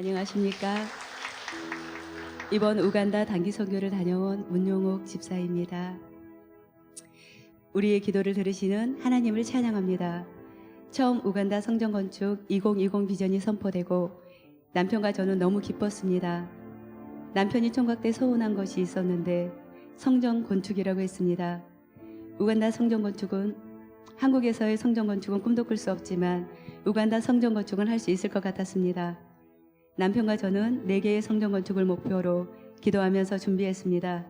안녕하십니까. 이번 우간다 단기 선교를 다녀온 문용옥 집사입니다. 우리의 기도를 들으시는 하나님을 찬양합니다. 처음 우간다 성전 건축 2020 비전이 선포되고 남편과 저는 너무 기뻤습니다. 남편이 총각 때 서운한 것이 있었는데 성전 건축이라고 했습니다. 우간다 성전 건축은 한국에서의 성전 건축은 꿈도 꿀 수 없지만 우간다 성전 건축은 할 수 있을 것 같았습니다. 남편과 저는 4개의 성전 건축을 목표로 기도하면서 준비했습니다.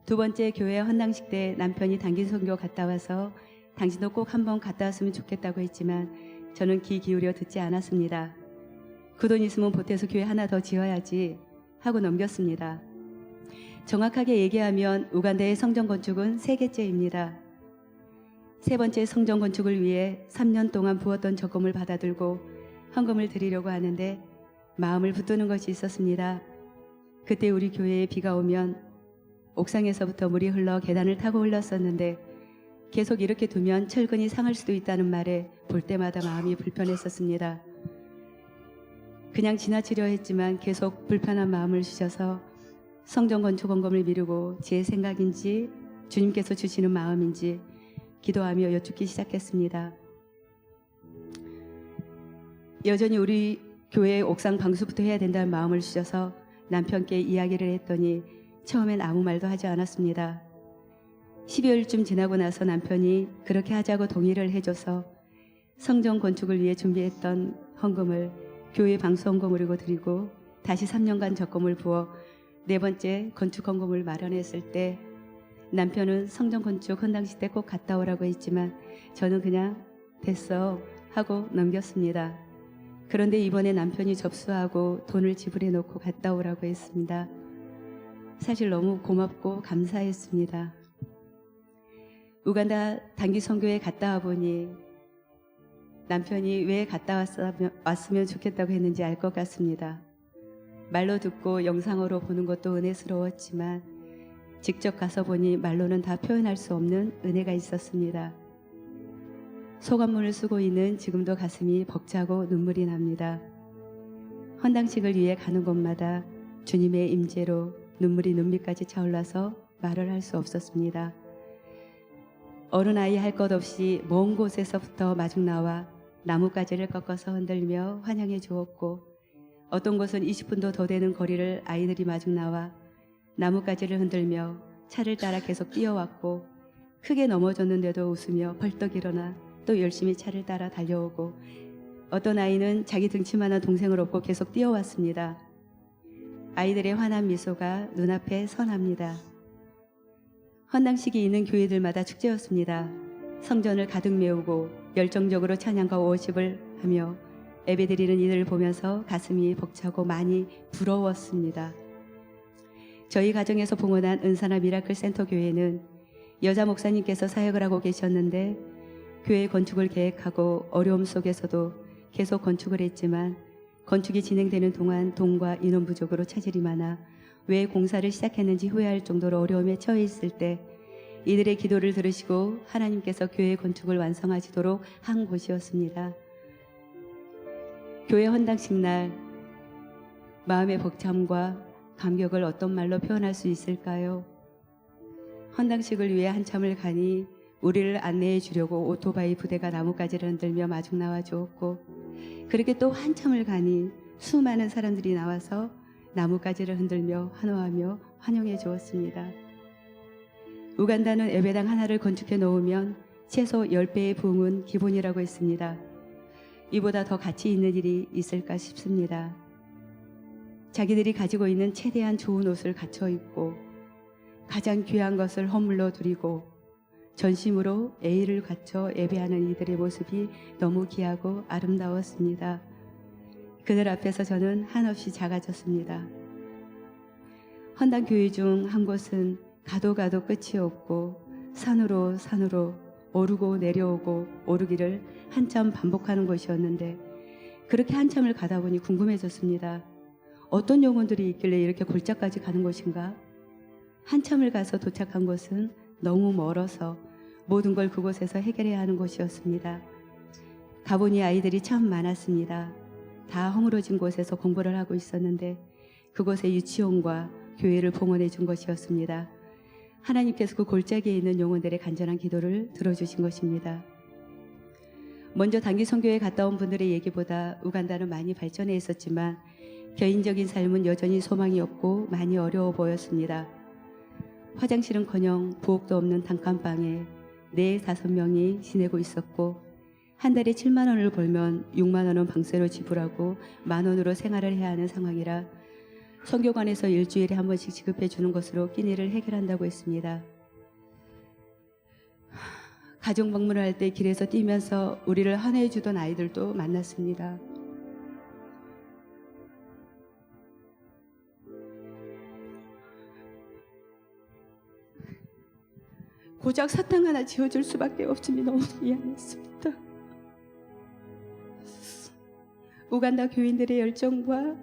두 번째 교회 헌당식 때 남편이 단기 선교 갔다 와서 당신도 꼭 한번 갔다 왔으면 좋겠다고 했지만 저는 귀 기울여 듣지 않았습니다. 그 돈 있으면 보태서 교회 하나 더 지어야지 하고 넘겼습니다. 정확하게 얘기하면 우간다의 성전 건축은 3개째입니다. 세 번째 성전 건축을 위해 3년 동안 부었던 적금을 받아들고 헌금을 드리려고 하는데 마음을 붙드는 것이 있었습니다. 그때 우리 교회에 비가 오면 옥상에서부터 물이 흘러 계단을 타고 흘렀었는데 계속 이렇게 두면 철근이 상할 수도 있다는 말에 볼 때마다 마음이 불편했었습니다. 그냥 지나치려 했지만 계속 불편한 마음을 주셔서 성전 건축 헌금을 미루고 제 생각인지 주님께서 주시는 마음인지 기도하며 여쭙기 시작했습니다. 여전히 우리 교회 옥상 방수부터 해야 된다는 마음을 주셔서 남편께 이야기를 했더니 처음엔 아무 말도 하지 않았습니다. 12월쯤 지나고 나서 남편이 그렇게 하자고 동의를 해줘서 성전 건축을 위해 준비했던 헌금을 교회 방수 헌금으로 드리고 다시 3년간 적금을 부어 4번째 건축 헌금을 마련했을 때 남편은 성전 건축 헌당식 때 꼭 갔다 오라고 했지만 저는 그냥 됐어 하고 넘겼습니다. 그런데 이번에 남편이 접수하고 돈을 지불해 놓고 갔다 오라고 했습니다. 사실 너무 고맙고 감사했습니다. 우간다 단기 선교에 갔다 와보니 남편이 왜 갔다 왔으면 좋겠다고 했는지 알 것 같습니다. 말로 듣고 영상으로 보는 것도 은혜스러웠지만 직접 가서 보니 말로는 다 표현할 수 없는 은혜가 있었습니다. 소감문을 쓰고 있는 지금도 가슴이 벅차고 눈물이 납니다. 헌당식을 위해 가는 곳마다 주님의 임재로 눈물이 눈밑까지 차올라서 말을 할 수 없었습니다. 어른아이 할 것 없이 먼 곳에서부터 마중 나와 나뭇가지를 꺾어서 흔들며 환영해 주었고 어떤 곳은 20분도 더 되는 거리를 아이들이 마중 나와 나뭇가지를 흔들며 차를 따라 계속 뛰어왔고 크게 넘어졌는데도 웃으며 벌떡 일어나 또 열심히 차를 따라 달려오고 어떤 아이는 자기 등치만한 동생을 업고 계속 뛰어왔습니다. 아이들의 환한 미소가 눈앞에 선합니다. 헌당식이 있는 교회들마다 축제였습니다. 성전을 가득 메우고 열정적으로 찬양과 워십을 하며 예배드리는 이들을 보면서 가슴이 벅차고 많이 부러웠습니다. 저희 가정에서 봉헌한 은사나 미라클 센터 교회는 여자 목사님께서 사역을 하고 계셨는데 교회 건축을 계획하고 어려움 속에서도 계속 건축을 했지만 건축이 진행되는 동안 돈과 인원 부족으로 차질이 많아 왜 공사를 시작했는지 후회할 정도로 어려움에 처해 있을 때 이들의 기도를 들으시고 하나님께서 교회 건축을 완성하시도록 한 곳이었습니다. 교회 헌당식 날 마음의 벅참과 감격을 어떤 말로 표현할 수 있을까요? 헌당식을 위해 한참을 가니 우리를 안내해 주려고 오토바이 부대가 나뭇가지를 흔들며 마중 나와 주었고 그렇게 또 한참을 가니 수많은 사람들이 나와서 나뭇가지를 흔들며 환호하며 환영해 주었습니다. 우간다는 예배당 하나를 건축해 놓으면 최소 10배의 부흥은 기본이라고 했습니다. 이보다 더 가치 있는 일이 있을까 싶습니다. 자기들이 가지고 있는 최대한 좋은 옷을 갖춰 입고 가장 귀한 것을 허물러 드리고 전심으로 예의를 갖춰 예배하는 이들의 모습이 너무 귀하고 아름다웠습니다. 그들 앞에서 저는 한없이 작아졌습니다. 헌당 교회 중 한 곳은 가도 끝이 없고 산으로 오르고 내려오고 오르기를 한참 반복하는 곳이었는데 그렇게 한참을 가다 보니 궁금해졌습니다. 어떤 영혼들이 있길래 이렇게 골짜까지 가는 곳인가? 한참을 가서 도착한 곳은 너무 멀어서 모든 걸 그곳에서 해결해야 하는 곳이었습니다. 가보니 아이들이 참 많았습니다. 다 허물어진 곳에서 공부를 하고 있었는데 그곳에 유치원과 교회를 봉헌해 준 것이었습니다. 하나님께서 그 골짜기에 있는 영혼들의 간절한 기도를 들어주신 것입니다. 먼저 단기 선교에 갔다 온 분들의 얘기보다 우간다는 많이 발전해 있었지만 개인적인 삶은 여전히 소망이 없고 많이 어려워 보였습니다. 화장실은커녕 부엌도 없는 단칸방에 4-5명이 지내고 있었고 한 달에 7만 원을 벌면 6만 원은 방세로 지불하고 10,000원으로 생활을 해야 하는 상황이라 선교관에서 일주일에 한 번씩 지급해 주는 것으로 끼니를 해결한다고 했습니다. 가정 방문을 할 때 길에서 뛰면서 우리를 환호해 주던 아이들도 만났습니다. 고작 사탕 하나 지어줄 수밖에 없음이 너무 미안했습니다. 우간다 교인들의 열정과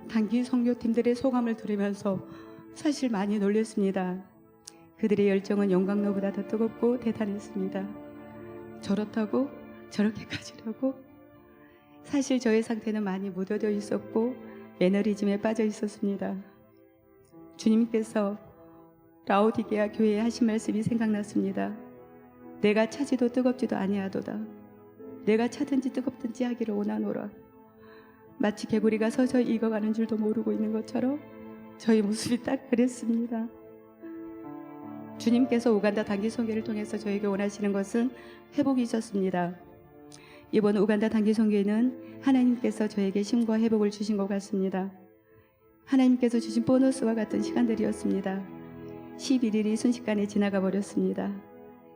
단기 선교팀들의 소감을 들으면서 사실 많이 놀랐습니다. 그들의 열정은 영광로보다 더 뜨겁고 대단했습니다. 저렇다고 저렇게까지라고? 사실 저의 상태는 많이 무뎌져 있었고 매너리즘에 빠져 있었습니다. 주님께서 라오디게아 교회에 하신 말씀이 생각났습니다. 내가 차지도 뜨겁지도 아니하도다. 내가 차든지 뜨겁든지 하기를 원하노라. 마치 개구리가 서서히 익어가는 줄도 모르고 있는 것처럼 저희 모습이 딱 그랬습니다. 주님께서 우간다 단기 선교를 통해서 저에게 원하시는 것은 회복이셨습니다. 이번 우간다 단기 선교에는 하나님께서 저에게 쉼과 회복을 주신 것 같습니다. 하나님께서 주신 보너스와 같은 시간들이었습니다. 11일이 순식간에 지나가 버렸습니다.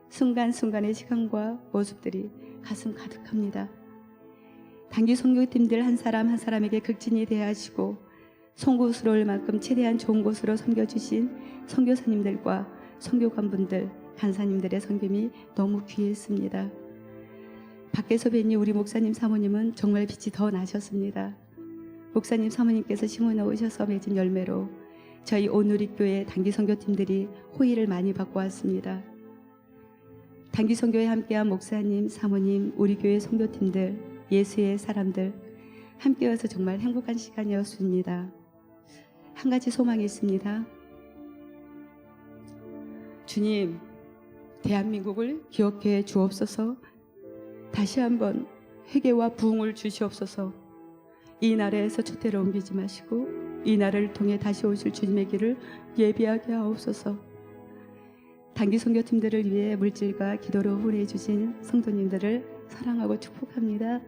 순간순간의 시간과 모습들이 가슴 가득합니다. 단기 선교팀들 한 사람 한 사람에게 극진히 대하시고 송구스러울 만큼 최대한 좋은 곳으로 섬겨주신 선교사님들과 선교관분들, 간사님들의 섬김이 너무 귀했습니다. 밖에서 뵈니 우리 목사님 사모님은 정말 빛이 더 나셨습니다. 목사님 사모님께서 심어놓 으셔서 맺은 열매로 저희 온누리교회 단기 선교팀들이 호의를 많이 받고 왔습니다. 단기 선교에 함께한 목사님, 사모님, 우리 교회 선교팀들, 예수의 사람들 함께 와서 정말 행복한 시간이었습니다. 한 가지 소망이 있습니다. 주님, 대한민국을 기억해 주옵소서. 다시 한번 회개와 부흥을 주시옵소서. 이 나라에서 초대를 옮기지 마시고 이 나라를 통해 다시 오실 주님의 길을 예비하게 하옵소서. 단기 선교팀들을 위해 물질과 기도로 후원해 주신 성도님들을 사랑하고 축복합니다.